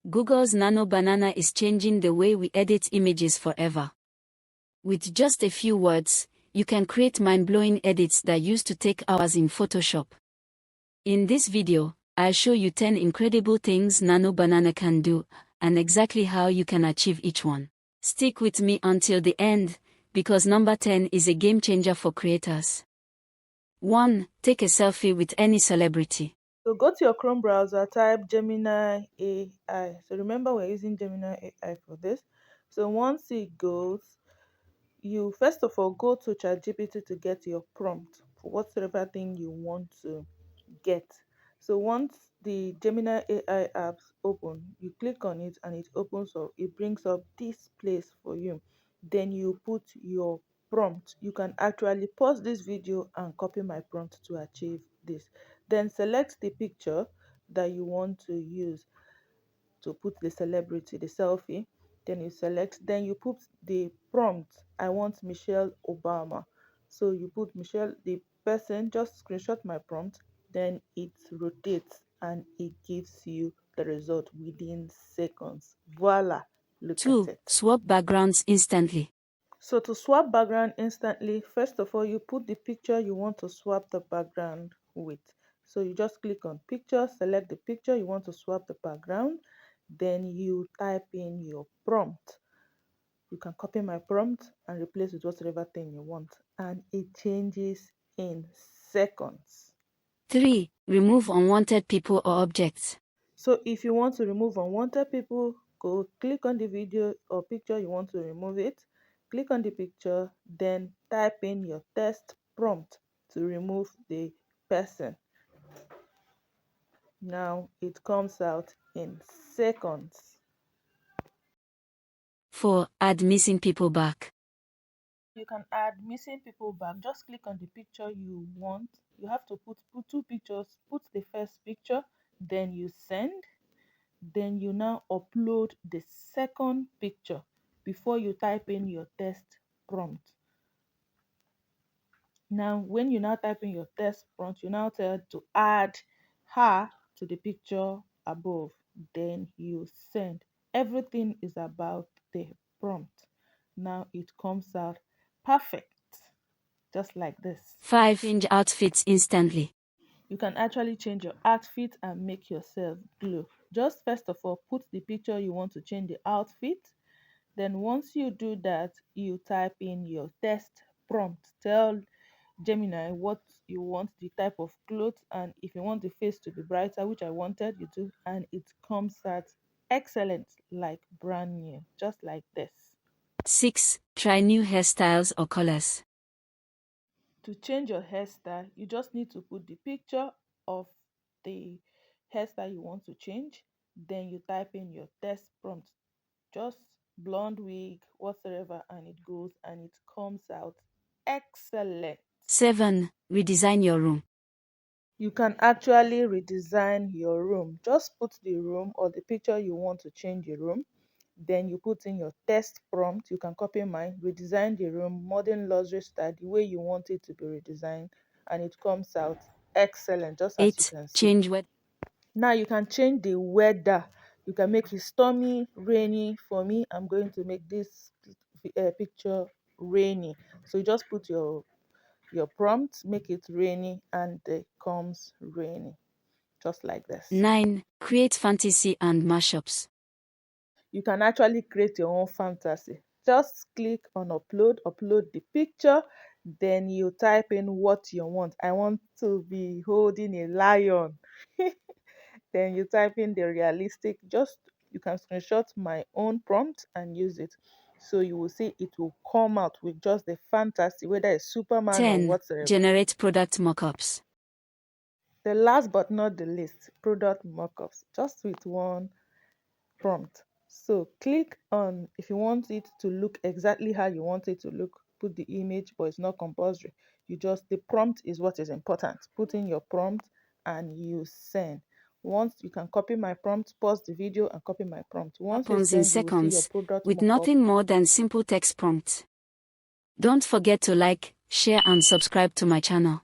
Google's Nano Banana is changing the way we edit images forever. With just a few words, you can create mind-blowing edits that used to take hours in Photoshop. In this video, I'll show you 10 incredible things Nano Banana can do, and exactly how you can achieve each one. Stick with me until the end, because number 10 is a game changer for creators. 1. Take a selfie with any celebrity. So go to your Chrome browser, type Gemini AI. So remember, we're using Gemini AI for this. So once it goes, you first of all go to ChatGPT to get your prompt for whatsoever thing you want to get. So once the Gemini AI apps open, you click on it and it opens up, it brings up this place for you. Then you put your prompt. You can actually pause this video and copy my prompt to achieve this. Then select the picture that you want to use to put the celebrity, the selfie. Then you select, then you put the prompt. I want Michelle Obama. So you put Michelle, the person, just screenshot my prompt, then it rotates and it gives you the result within seconds. Voila, look at 2. it. Swap backgrounds instantly. So to swap background instantly, first of all, you put the picture you want to swap the background with. So you just click on picture, select the picture you want to swap the background, then you type in your prompt. You can copy my prompt and replace with whatever thing you want, and it changes in seconds. 3. Remove unwanted people or objects. So if you want to remove unwanted people, go click on the video or picture you want to remove it, click on the picture, then type in your test prompt to remove the person. Now it comes out in seconds. 4. Add missing people back. You can add missing people back. Just click on the picture you want. You have to put two pictures. Put the first picture, then you send. Then you now upload the second picture before you type in your test prompt. Now when you now type in your test prompt, you now tell to add her to the picture above, then you send. Everything is about the prompt. Now it comes out perfect, just like this. 5. Change outfits instantly. You can actually change your outfit and make yourself glow. Just first of all, put the picture you want to change the outfit. Then once you do that, you type in your test prompt. Tell Gemini what you want, the type of clothes, and if you want the face to be brighter, which I wanted you to, and it comes out excellent, like brand new, just like this. 6. Try new hairstyles or colors. To change your hairstyle, you just need to put the picture of the hairstyle you want to change. Then you type in your test prompt, just blonde wig, whatsoever, and it goes and it comes out excellent. 7. Redesign your room. You can actually redesign your room. Just put the room or the picture you want to change the room. Then you put in your test prompt. You can copy mine. Redesign the room, modern luxury style, the way you want it to be redesigned, and it comes out excellent, just as you 8. can see. Change weather. Now you can change the weather. You can make it stormy, rainy. For me, I'm going to make this picture rainy. So you just put your prompt, make it rainy, and it comes rainy, just like this. 9. Create fantasy and mashups. You can actually create your own fantasy. Just click on upload the picture, then you type in what you want. I want to be holding a lion. Then you type in the realistic. Just you can screenshot my own prompt and use it. So you will see it will come out with just the fantasy, whether it's Superman or 10. whatsoever. Generate product mockups. The last but not the least, product mockups, just with one prompt. So click on, if you want it to look exactly how you want it to look, put the image, but it's not compulsory. The prompt is what is important. Put in your prompt and you send. Once you can copy my prompt, pause the video and copy my prompt. Once you Happens in send, you will see your seconds, product with mockup. nothing more than simple text prompts. Don't forget to like, share and subscribe to my channel.